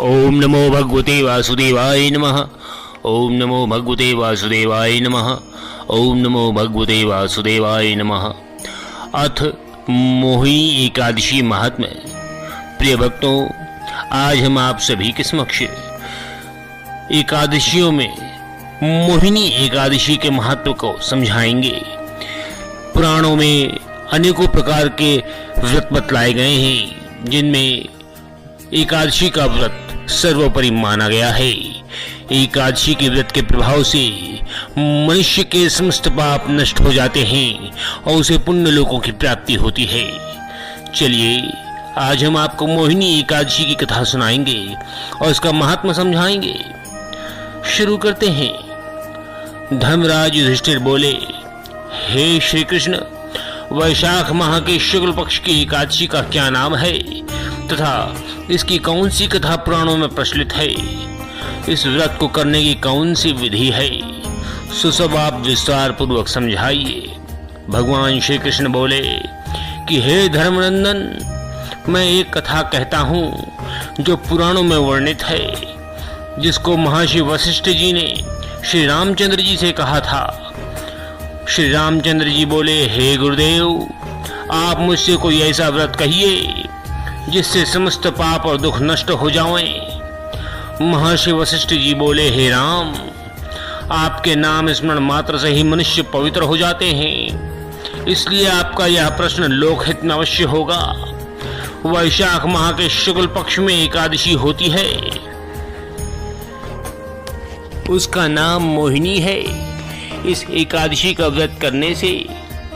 ओम नमो भगवते वासुदेवाय नमः। ओम नमो भगवते वासुदेवाय नमः। ओम नमो भगवते वासुदेवाय नमः। अथ मोहिनी एकादशी महात्म्य। प्रिय भक्तों, आज हम आप सभी के समक्ष एकादशियों में मोहिनी एकादशी के महत्व को समझाएंगे। पुराणों में अनेकों प्रकार के व्रत बतलाए गए हैं, जिनमें एकादशी का व्रत सर्वोपरि माना गया है। एकादशी के व्रत के प्रभाव से मनुष्य के समस्त पाप नष्ट हो जाते हैं और उसे पुण्य लोकों की प्राप्ति होती है। चलिए, आज हम आपको मोहिनी एकादशी की कथा सुनाएंगे और इसका महात्मा समझाएंगे। शुरू करते हैं। धर्मराज युधिष्ठिर बोले, हे श्री कृष्ण, वैशाख माह के शुक्ल पक्ष की एकादशी का क्या नाम है तथा इसकी कौन सी कथा पुराणों में प्रचलित है? इस व्रत को करने की कौन सी विधि है? सुसब आप विस्तार पूर्वक समझाइए। भगवान श्री कृष्ण बोले कि हे धर्मनंदन, मैं एक कथा कहता हूँ जो पुराणों में वर्णित है, जिसको महर्षि वशिष्ठ जी ने श्री रामचंद्र जी से कहा था। श्री रामचंद्र जी बोले, हे गुरुदेव, आप मुझसे कोई ऐसा व्रत कहिए जिससे समस्त पाप और दुख नष्ट हो जाएं। महर्षि वशिष्ठ जी बोले, हे राम, आपके नाम स्मरण मात्र से ही मनुष्य पवित्र हो जाते हैं, इसलिए आपका यह प्रश्न लोकहित में अवश्य होगा। वैशाख माह के शुक्ल पक्ष में एकादशी होती है, उसका नाम मोहिनी है। इस एकादशी का व्रत करने से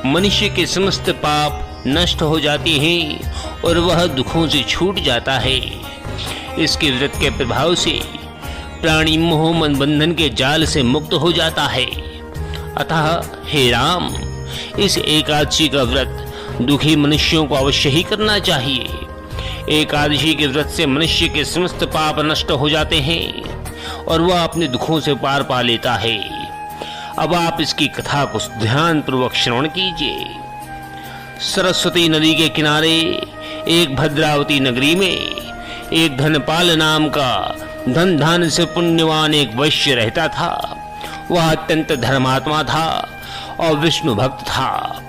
मनुष्य के समस्त पाप नष्ट हो जाते हैं और वह दुखों से छूट जाता है। इसके व्रत के प्रभाव से प्राणी मोह मन बंधन के जाल से मुक्त हो जाता है। अतः हे राम, इस एकादशी का व्रत दुखी मनुष्यों को अवश्य ही करना चाहिए। एकादशी के व्रत से मनुष्य के समस्त पाप नष्ट हो जाते हैं और वह अपने दुखों से पार पा लेता है। अब आप इसकी कथा को ध्यान पूर्वक श्रवण कीजिए। सरस्वती नदी के किनारे एक भद्रावती नगरी में एक धनपाल नाम का धन धान से पुण्यवान एक वैश्य रहता था। वह अत्यंत धर्मात्मा था और विष्णु भक्त था।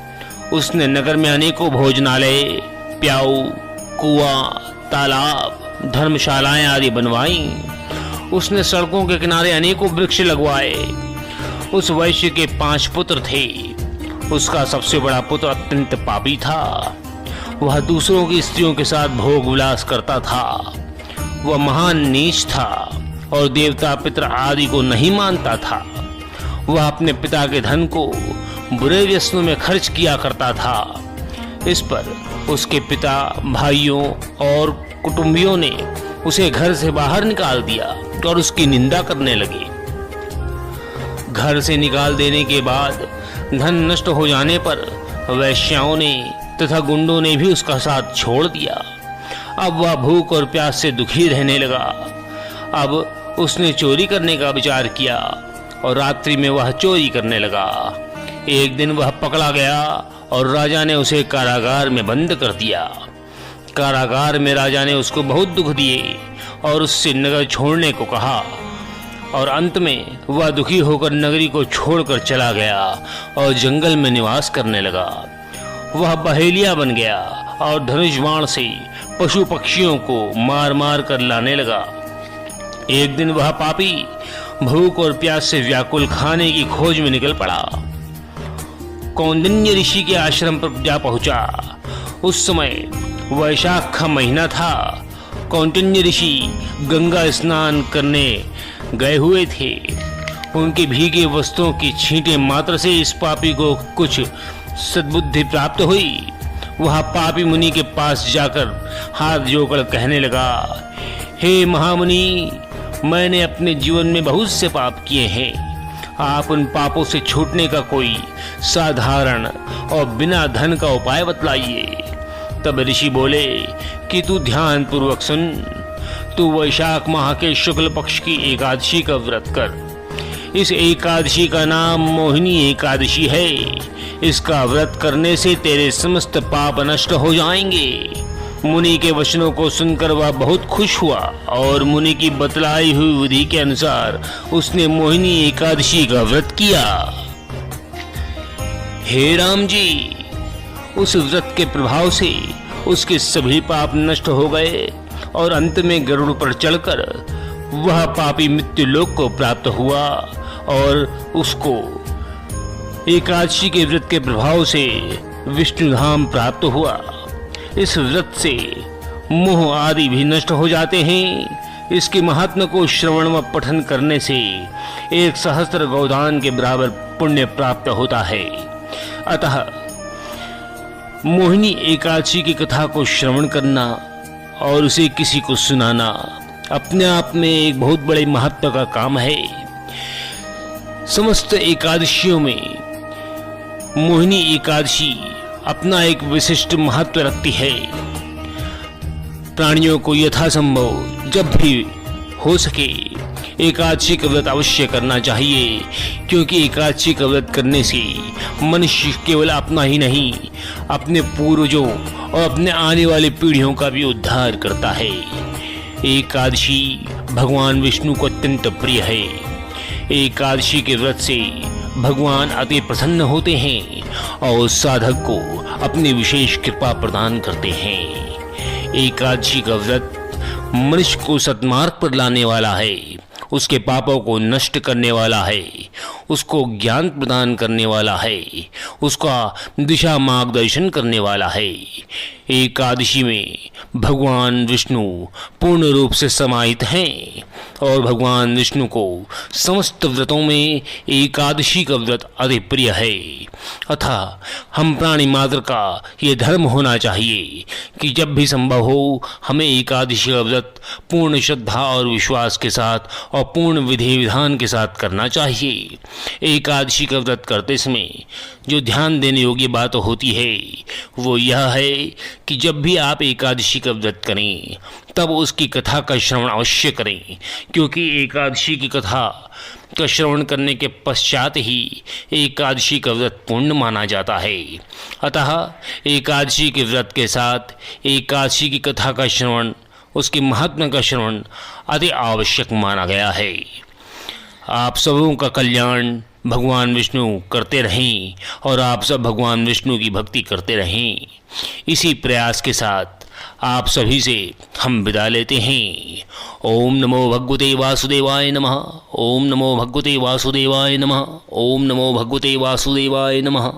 उसने नगर में अनेकों भोजनालय, प्याऊ, कुआं, तालाब, धर्मशालाएं आदि बनवाई। उसने सड़कों के किनारे अनेकों वृक्ष लगवाए। उस वैश्य के 5 पुत्र थे। उसका सबसे बड़ा पुत्र अत्यंत पापी था। वह दूसरों की स्त्रियों के साथ भोग विलास करता था। वह महान नीच था और देवता पितर आदि को नहीं मानता था। वह अपने पिता के धन को बुरे व्यसनों में खर्च किया करता था। इस पर उसके पिता, भाइयों और कुटुंबियों ने उसे घर से बाहर निकाल दिया और उसकी निंदा करने लगे। घर से निकाल देने के बाद धन नष्ट हो जाने पर वैश्याओं ने तथा गुंडों ने भी उसका साथ छोड़ दिया। अब वह भूख और प्यास से दुखी रहने लगा। अब उसने चोरी करने का विचार किया और रात्रि में वह चोरी करने लगा। एक दिन वह पकड़ा गया और राजा ने उसे कारागार में बंद कर दिया। कारागार में राजा ने उसको बहुत दुख दिए और उससे नगर छोड़ने को कहा और अंत में वह दुखी होकर नगरी को छोड़कर चला गया और जंगल में निवास करने लगा। वह बहेलिया बन गया और धनुष बाण से पशु पक्षियों को मार मार कर लाने लगा। एक दिन वह पापी भूख और प्यास से व्याकुल खाने की खोज में निकल पड़ा। कौंडिन्य ऋषि के आश्रम पर जा पहुंचा। उस समय वैशाख का महीना था। कौंडिन्य ऋषि गंगा स्नान करने गए हुए थे। उनके भीगे वस्त्रों की छींटे मात्र से इस पापी को कुछ सद्बुद्धि प्राप्त हुई। वह पापी मुनि के पास जाकर हाथ जोड़कर कहने लगा, हे महामुनि, मैंने अपने जीवन में बहुत से पाप किए हैं। आप उन पापों से छूटने का कोई साधारण और बिना धन का उपाय बतलाइए। तब ऋषि बोले कि तू ध्यान पूर्वक सुन। तू वैशाख माह के शुक्ल पक्ष की एकादशी का व्रत कर। इस एकादशी का नाम मोहिनी एकादशी है। इसका व्रत करने से तेरे समस्त पाप नष्ट हो जाएंगे। मुनि के वचनों को सुनकर वह बहुत खुश हुआ और मुनि की बतलाई हुई विधि के अनुसार उसने मोहिनी एकादशी का व्रत किया। हे राम जी, उस व्रत के प्रभाव से उसके सभी पाप नष्ट हो गए और अंत में गरुड़ पर चढ़कर वह पापी मृत्यु लोक को प्राप्त हुआ और उसको एकादशी के व्रत के प्रभाव से विष्णु धाम प्राप्त हुआ। इस व्रत से मोह आदि भी नष्ट हो जाते हैं। इसके महात्म्य को श्रवण व पठन करने से 1 सहस्त्र गोदान के बराबर पुण्य प्राप्त होता है। अतः मोहिनी एकादशी की कथा को श्रवण करना और उसे किसी को सुनाना अपने आप में एक बहुत बड़े महत्व का काम है। समस्त एकादशियों में मोहिनी एकादशी अपना एक विशिष्ट महत्व रखती है। प्राणियों को यथासंभव जब भी हो सके एकादशी का व्रत अवश्य करना चाहिए, क्योंकि एकादशी का व्रत करने से मनुष्य केवल अपना ही नहीं, अपने पूर्वजों और अपने आने वाली पीढ़ियों का भी उद्धार करता है। एकादशी भगवान विष्णु को अत्यंत प्रिय है। एकादशी के व्रत से भगवान अति प्रसन्न होते हैं और साधक को अपनी विशेष कृपा प्रदान करते हैं। एकादशी का व्रत मनुष्य को सन्मार्ग पर लाने वाला है, उसके पापों को नष्ट करने वाला है, उसको ज्ञान प्रदान करने वाला है, उसका दिशा मार्गदर्शन करने वाला है। एकादशी में भगवान विष्णु पूर्ण रूप से समाहित हैं और भगवान विष्णु को समस्त व्रतों में एकादशी का व्रत अति प्रिय है। अतः हम प्राणी मात्र का ये धर्म होना चाहिए कि जब भी संभव हो हमें एकादशी का व्रत पूर्ण श्रद्धा और विश्वास के साथ और पूर्ण विधि विधान के साथ करना चाहिए। एकादशी का व्रत करते समय जो ध्यान देने योग्य बात होती है वो यह है कि जब भी आप एकादशी का व्रत करें तब उसकी कथा का श्रवण अवश्य करें, क्योंकि एकादशी की कथा का श्रवण करने के पश्चात ही एकादशी का व्रत पूर्ण माना जाता है। अतः एकादशी के व्रत के साथ एकादशी की कथा का श्रवण, उसके महात्म्य का श्रवण अति आवश्यक माना गया है। आप सबों का कल्याण भगवान विष्णु करते रहें और आप सब भगवान विष्णु की भक्ति करते रहें। इसी प्रयास के साथ आप सभी से हम विदा लेते हैं। ओम नमो भगवते वासुदेवाय नमः। ओम नमो भगवते वासुदेवाय नमः। ओम नमो भगवते वासुदेवाय नमः।